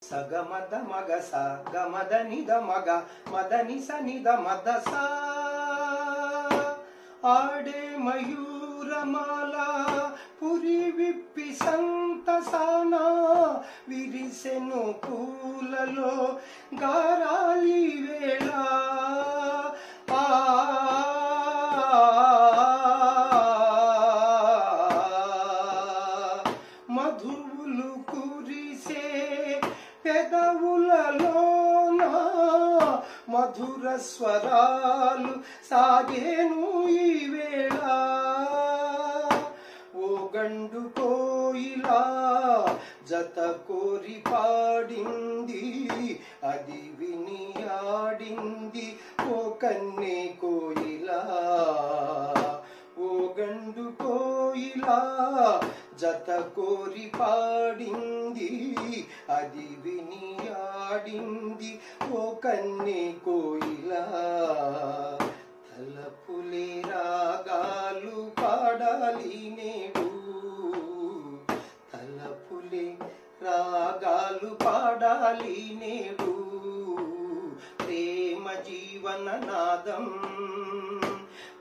సగమద మగ స గమద నిద మగ మదని స నిద మద స ఆడే మయూరమాల పురి విప్పి సంతసాన విరిసెను పూలలో గారాలి వేళ మధువులు కురిసే పెదవులలోన మధుర స్వరాలు సాగేను ఈ వేళ ఓ గండు కోయిలా జత కోరి పాడింది అది విని ఆడింది ఓ కన్నే కోయిలా ఓ గండు కోయిలా జత కోరి పాడింది అది విని ఆడింది ఓ కన్నే కోయిలా తలపులే రాగాలు పాడాలి నేడు తలపులే రాగాలు పాడాలి నేడు ప్రేమ జీవన నాదం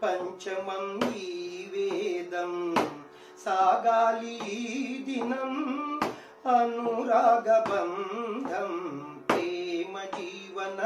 పంచమం ఈ వేదం సాగాలి దినం అనురాగ బంధం ప్రేమ జీవన